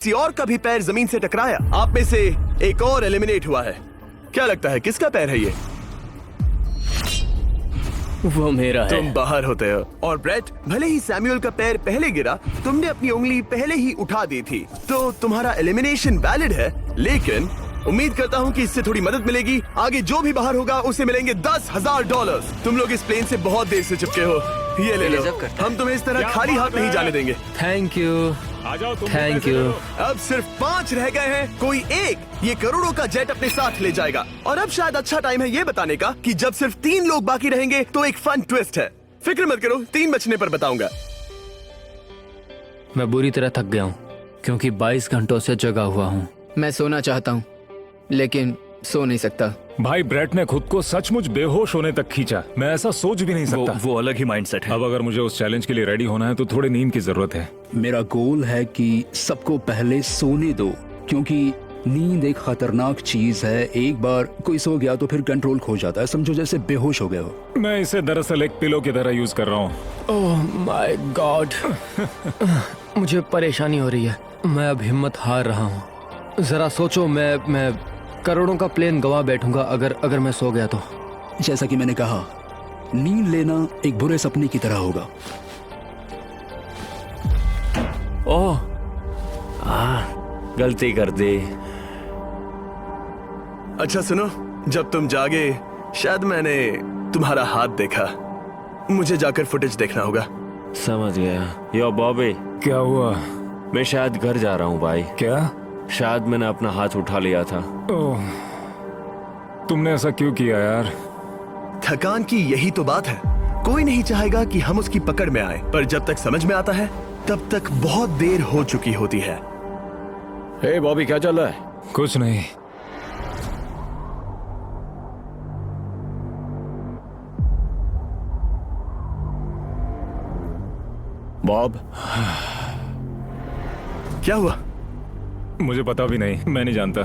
किसी और का भी पैर जमीन से टकराया, आप में से एक और एलिमिनेट हुआ है। क्या लगता है किसका पैर है ये? वो मेरा है। तुम बाहर होते हो। और ब्रेट, भले ही सैमुअल का पैर पहले गिरा, तुमने अपनी उंगली पहले ही उठा दी थी, तो तुम्हारा एलिमिनेशन वैलिड है। लेकिन उम्मीद करता हूँ कि इससे थोड़ी मदद मिलेगी। आगे जो भी बाहर होगा उसे मिलेंगे $10,000। तुम लोग इस प्लेन से बहुत देर से चिपके हो, ये ले लो। हम तुम्हें इस तरह खाली हाथ नहीं जाने देंगे। थैंक यू, आ जाओ तुम। Thank you. अब सिर्फ 5 रह गए हैं। कोई एक ये करोड़ों का जेट अपने साथ ले जाएगा। और अब शायद अच्छा टाइम है ये बताने का कि जब सिर्फ 3 लोग बाकी रहेंगे तो एक फन ट्विस्ट है। फिक्र मत करो, 3 बचने पर बताऊंगा। मैं बुरी तरह थक गया हूँ क्योंकि 22 घंटों से जगा हुआ हूँ। मैं सोना चाहता हूँ लेकिन सो नहीं सकता। भाई ब्रेट ने खुद को सचमुच बेहोश होने तक खींचा। मैं ऐसा सोच भी नहीं सकता। वो अलग ही माइंडसेट है। अब अगर मुझे उस चैलेंज के लिए रेडी होना है तो थोड़ी नींद की जरूरत है। मेरा गोल है कि सबको पहले सोने दो, क्योंकि नींद एक खतरनाक चीज है। एक बार कोई सो गया तो फिर कंट्रोल खो जाता है, समझो जैसे बेहोश हो गए हो। मैं इसे दरअसल एक पिलो की तरह यूज कर रहा हूँ। ओह माय गॉड, मुझे परेशानी हो रही है। मैं अब हिम्मत हार रहा हूँ। जरा सोचो, मैं करोड़ों का प्लेन गवा बैठूंगा अगर मैं सो गया तो। जैसा कि मैंने कहा, नींद लेना एक बुरे सपने की तरह होगा। ओह, गलती कर दी। अच्छा सुनो, जब तुम जागे शायद मैंने तुम्हारा हाथ देखा। मुझे जाकर फुटेज देखना होगा। समझ गया। यो बॉबी, क्या हुआ? मैं शायद घर जा रहा हूँ भाई। क्या? शायद मैंने अपना हाथ उठा लिया था। ओह, तुमने ऐसा क्यों किया यार? थकान की यही तो बात है। कोई नहीं चाहेगा कि हम उसकी पकड़ में आए, पर जब तक समझ में आता है तब तक बहुत देर हो चुकी होती है। हे बॉबी, क्या चल रहा है? कुछ नहीं। बॉब, क्या हुआ? मुझे पता भी नहीं। मैं नहीं जानता।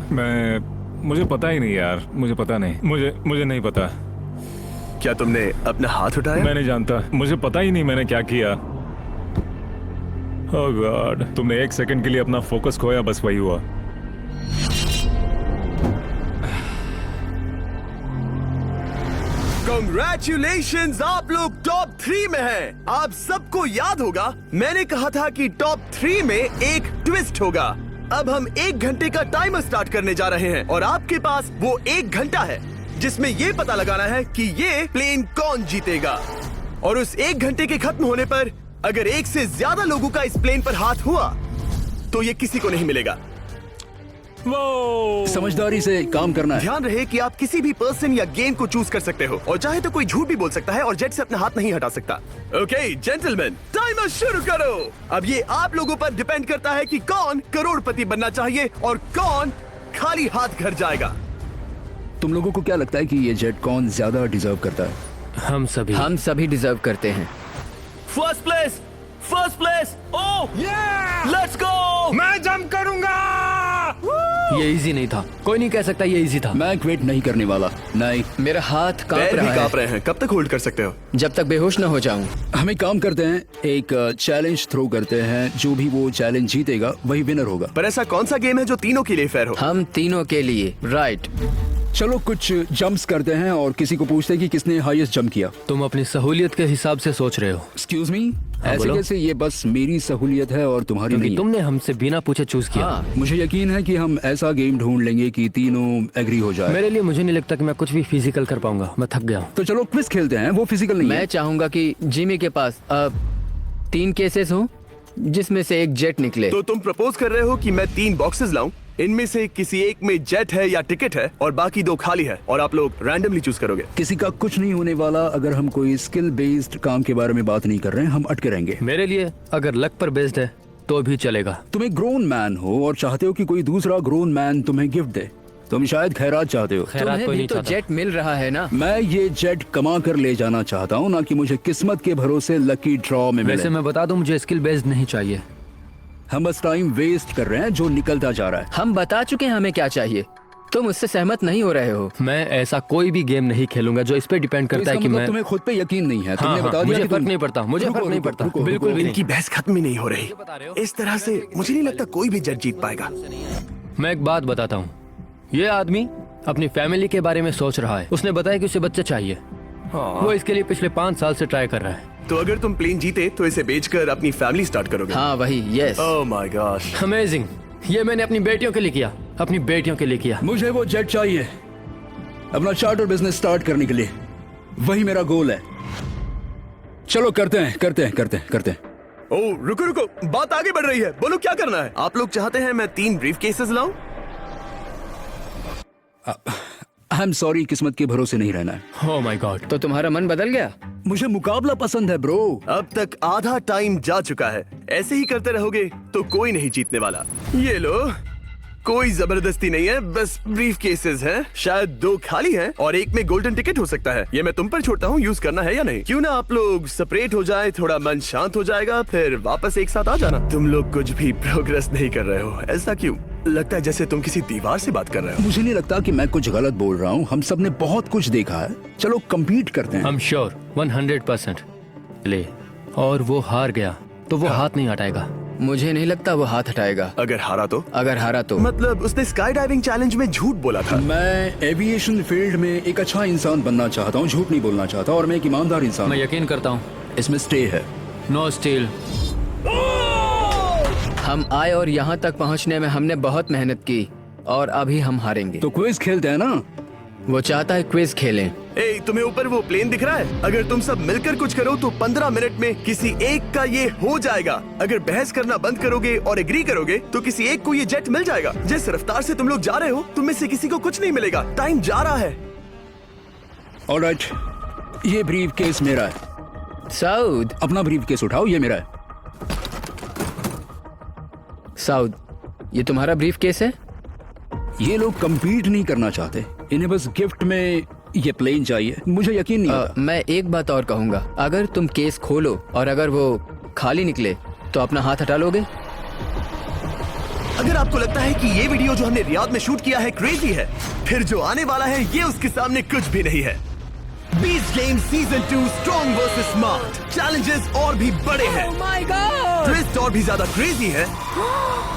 मुझे पता ही नहीं यार। मुझे पता नहीं। मुझे नहीं पता। क्या तुमने अपना हाथ उठाया? मैं नहीं जानता। मुझे पता ही नहीं मैंने क्या किया। ओह गॉड, तुमने 1 सेकंड के लिए अपना फोकस खोया, बस वही हुआ। Congratulations, आप लोग टॉप 3 में हैं। आप सबको याद होगा मैंने कहा था कि टॉप 3 में एक ट्विस्ट होगा। अब हम 1 घंटे का टाइमर स्टार्ट करने जा रहे हैं और आपके पास वो 1 घंटा है जिसमें ये पता लगाना है कि ये प्लेन कौन जीतेगा। और उस 1 घंटे के खत्म होने पर अगर 1 से ज्यादा लोगों का इस प्लेन पर हाथ हुआ तो ये किसी को नहीं मिलेगा। समझदारी से काम करना है। ध्यान रहे कि आप किसी भी पर्सन या गेम को चूज कर सकते हो और चाहे तो कोई झूठ भी बोल सकता है और जेट से अपना हाथ नहीं हटा सकता। ओके जेंटलमैन, टाइमर शुरू करो। अब ये आप लोगों पर डिपेंड करता है कि कौन करोड़पति बनना चाहिए और कौन खाली हाथ घर जाएगा। तुम लोगों को क्या लगता है कि ये जेट कौन ज्यादा डिजर्व करता है? हम सभी डिजर्व करते हैं। First place, first place. Oh let's go. मैं जंप करूंगा। ये इजी नहीं था। कोई नहीं कह सकता ये इजी था। मैं क्विट नहीं करने वाला। नहीं, मेरा हाथ कांप पैर भी रहा कांप है रहे हैं। कब तक होल्ड कर सकते हो? जब तक बेहोश न हो जाऊं। हम एक काम करते हैं, एक चैलेंज थ्रो करते हैं। जो भी वो चैलेंज जीतेगा वही विनर होगा। पर ऐसा कौन सा गेम है जो तीनों के लिए फेयर हो? हम तीनों के लिए। राइट। चलो कुछ जंप्स करते हैं और किसी को पूछते हैं कि किसने हाईएस्ट जंप किया। तुम अपनी सहूलियत के हिसाब से सोच रहे हो। एक्सक्यूज मी, ऐसे बोलो। कैसे? ये बस मेरी सहूलियत है और तुम्हारी क्योंकि नहीं। तुमने हमसे बिना पूछे चूज किया। हाँ, मुझे यकीन है कि हम ऐसा गेम ढूंढ लेंगे कि तीनों एग्री हो जाए। मेरे लिए मुझे नहीं लगता कि मैं कुछ भी फिजिकल कर पाऊंगा। मैं थक गया हूँ। तो चलो क्विज खेलते हैं। वो फिजिकल नहीं मैं है। चाहूंगा कि जिमी के पास 3 केसेस हो जिसमें से एक जेट निकले। तो तुम प्रपोज कर रहे हो कि मैं 3 बॉक्सेस लाऊं, इनमें से किसी एक में जेट है या टिकट है और बाकी 2 खाली है और आप लोग रैंडमली चूज करोगे। किसी का कुछ नहीं होने वाला। अगर हम कोई स्किल बेस्ड काम के बारे में बात नहीं कर रहे हैं, हम अटके रहेंगे। मेरे लिए अगर लक पर बेस्ड है तो भी चलेगा। तुम एक ग्रोन मैन हो और चाहते हो कि कोई दूसरा ग्रोन मैन तुम्हें गिफ्ट दे। तुम शायद खैरात चाहते हो। खैरात तुम्हें कोई भी नहीं तो चाहता। जेट मिल रहा है ना। मैं ये जेट कमा कर ले जाना चाहता हूँ, ना कि मुझे किस्मत के भरोसे लकी ड्रॉ में वैसे मिले। मैं बता दूं, मुझे स्किल बेस्ड नहीं चाहिए। हम बस टाइम वेस्ट कर रहे हैं जो निकलता जा रहा है। हम बता चुके हैं हमें क्या चाहिए। तुम उससे सहमत नहीं हो रहे हो। मैं ऐसा कोई भी गेम नहीं खेलूंगा जो इस पे डिपेंड तो करता है इसका कि मतलब मैं तुम्हें खुद पे यकीन नहीं है। तुमने हाँ, बता दिया मुझे कि फर्क तुम- नहीं पड़ता, मुझे रुको, फर्क नहीं रुको, पड़ता, रुको, बिल्कुल रुको। भी इनकी बहस खत्म ही नहीं हो रही। इस तरह से मुझे नहीं लगता कोई भी जज जीत पाएगा। मैं एक बात बताता हूँ। ये आदमी अपनी फैमिली के बारे में सोच रहा है। उसने बताया कि उसे बच्चे चाहिए। वो इसके लिए पिछले 5 साल से ट्राई कर रहा है। तो अगर तुम प्लेन जीते तो इसे बेचकर अपनी फैमिली स्टार्ट करोगे। हाँ वही, yes. Oh my gosh. Amazing. ये मैंने अपनी बेटियों के लिए किया, अपनी बेटियों के लिए किया। मुझे वो जेट चाहिए अपना चार्टर बिजनेस स्टार्ट करने के लिए। वही मेरा गोल है। चलो करते हैं, करते हैं, करते हैं, करते हैं। ओह रुको रुको, बात आगे बढ़ रही है। बोलो क्या करना है। आप लोग चाहते हैं मैं 3 ब्रीफ केसेस लाऊं? आई एम सॉरी, किस्मत के भरोसे नहीं रहना है। Oh my God. तो तुम्हारा मन बदल गया? मुझे मुकाबला पसंद है ब्रो। अब तक आधा टाइम जा चुका है। ऐसे ही करते रहोगे तो कोई नहीं जीतने वाला। ये लो, कोई जबरदस्ती नहीं है, बस ब्रीफ केसेस हैं। शायद 2 खाली हैं और एक में गोल्डन टिकट हो सकता है। ये मैं तुम पर छोड़ता हूँ, यूज करना है या नहीं। क्यों ना आप लोग सेपरेट हो जाए, थोड़ा मन शांत हो जाएगा, फिर वापस एक साथ आ जाना। तुम लोग कुछ भी प्रोग्रेस नहीं कर रहे हो। ऐसा क्यों? लगता है जैसे तुम किसी दीवार से बात कर रहे हो। मुझे नहीं लगता कि मैं कुछ गलत बोल रहा हूँ। हम सब ने बहुत कुछ देखा है। चलो compete करते हैं। I'm sure 100%। ले, और वो हार गया तो वो हाथ नहीं हटाएगा। मुझे नहीं लगता वो हाथ हटाएगा। अगर हारा तो? अगर हारा तो मतलब उसने स्काई डाइविंग चैलेंज में झूठ बोला था। मैं एविएशन फील्ड में एक अच्छा इंसान बनना चाहता हूँ, झूठ नहीं बोलना चाहता, और मैं एक ईमानदार इंसान मैं हूँ। यकीन करता हूँ। इसमें स्टे है। No steel. हम आए और यहाँ तक पहुँचने में हमने बहुत मेहनत की और अभी हम हारेंगे। तो क्विज खेलते हैं ना। वो चाहता है क्विज खेलें। ए, तुम्हें ऊपर वो प्लेन दिख रहा है? अगर तुम सब मिलकर कुछ करो तो 15 मिनट में किसी एक का ये हो जाएगा। अगर बहस करना बंद करोगे और एग्री करोगे तो किसी एक को ये जेट मिल जाएगा। जिस रफ्तार से तुम लोग जा रहे हो, तुम में से किसी को कुछ नहीं मिलेगा। टाइम जा रहा है। ऑलराइट, ये ब्रीफ केस मेरा है। साउद, अपना ब्रीफ केस उठाओ, ये मेरा है। साउद, ये तुम्हारा ब्रीफ केस है? ये लोग compete नहीं करना चाहते। इन्हें बस गिफ्ट में ये प्लेन चाहिए। मुझे यकीन नहीं होता। मैं एक बात और कहूंगा, अगर तुम केस खोलो और अगर वो खाली निकले तो अपना हाथ हटा लोगे? अगर आपको लगता है कि ये वीडियो जो हमने रियाद में शूट किया है क्रेजी है, फिर जो आने वाला है ये उसके सामने कुछ भी नहीं है। Beast game season 2 strong versus smart. Challenges और भी बड़े हैं। ट्विस्ट और भी ज्यादा क्रेजी है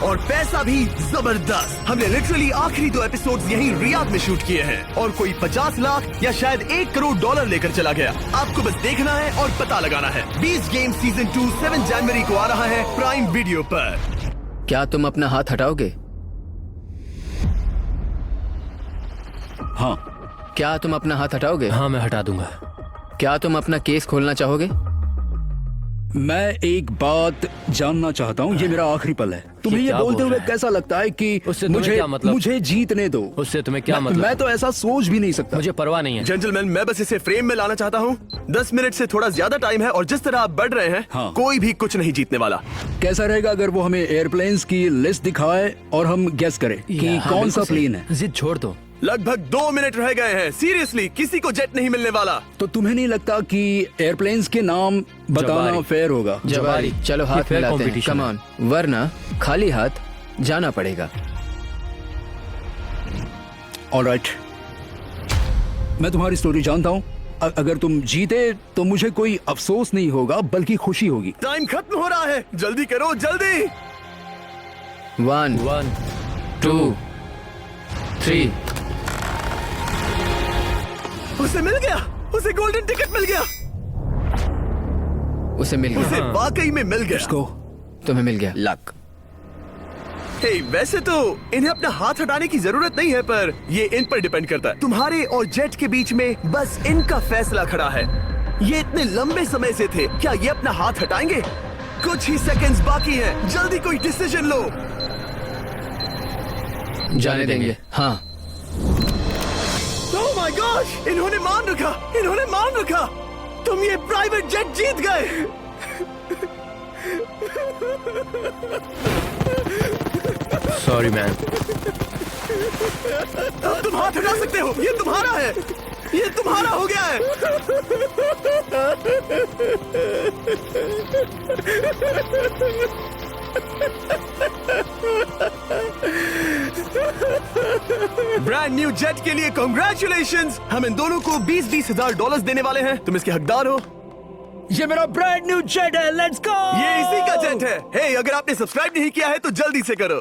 और पैसा भी जबरदस्त। हमने लिटरली आखिरी 2 एपिसोड्स यहीं रियाद में शूट किए हैं और कोई 50 लाख या शायद $1 करोड़ लेकर चला गया। आपको बस देखना है और पता लगाना है। बीस्ट गेम सीजन 2 7 जनवरी को आ रहा है प्राइम वीडियो पर। क्या तुम अपना हाथ हटाओगे? हाँ, क्या तुम अपना हाथ हटाओगे? हाँ, मैं हटा दूंगा। क्या तुम अपना केस खोलना चाहोगे? मैं एक बात जानना चाहता हूँ। ये मेरा आखिरी पल है। तुम्हें ये क्या बोलते बोल हुए रहा है? कैसा लगता है कि उससे तुम्हें मुझे क्या मतलब? मुझे जीतने दो। उससे तुम्हें क्या मैं, मतलब? मैं तो ऐसा सोच भी नहीं सकता। मुझे परवाह नहीं है। जेंटलमैन, मैं बस इसे फ्रेम में लाना चाहता हूँ। 10 मिनट से थोड़ा ज्यादा टाइम है और जिस तरह आप बढ़ रहे हैं, हाँ। कोई भी कुछ नहीं जीतने वाला। कैसा रहेगा अगर वो हमें एयरप्लेन्स की लिस्ट दिखाए और हम गेस करें कि हाँ, कौन बिल्कुल सा सही। प्लेन है? जिद छोड़ दो। लगभग 2 मिनट रह गए हैं। सीरियसली, किसी को जेट नहीं मिलने वाला। तो तुम्हें नहीं लगता कि एयरप्लेन्स के नाम बताना जवारी। फेयर होगा? जवारी, चलो ये हाथ fair मिलाते हैं। competition कम है। ऑन, वरना खाली हाथ जाना पड़ेगा। ऑलराइट, मैं तुम्हारी स्टोरी जानता हूँ। अगर तुम जीते तो मुझे कोई अफसोस नहीं होगा बल्कि खुशी होगी। टाइम खत्म हो रहा है, जल्दी करो, जल्दी। 1 1 2 3। उसे मिल गया, उसे गोल्डन टिकट मिल गया। उसे मिल गया। उसे वाकई में मिल गया। इसको तुम्हें मिल गया। लक। हे, वैसे तो इन्हें अपना हाथ हटाने की जरूरत नहीं है, पर ये इन पर डिपेंड करता है। तुम्हारे और जेट के बीच में बस इनका फैसला खड़ा है। ये इतने लंबे समय से थे, क्या ये अपना हाथ हटाएंगे? कुछ ही सेकंड्स बाकी हैं, जल्दी कोई डिसीजन लो। जाने देंगे। हाँ। ओह माय गॉश, इन्होंने मान रखा, इन्होंने मान रखा। तुम ये प्राइवेट जेट जीत गए। Sorry man. अब तुम हाथ हटा सकते हो, ये तुम्हारा है, ये तुम्हारा हो गया है। ब्रांड न्यू जेट के लिए कॉन्ग्रेचुलेशंस। हम इन दोनों को 20-20 हजार डॉलर्स देने वाले हैं। तुम इसके हकदार हो। ये मेरा ब्रांड न्यू जेट है, लेट्स गो। ये इसी का जेट है। हे, अगर आपने सब्सक्राइब नहीं किया है तो जल्दी से करो।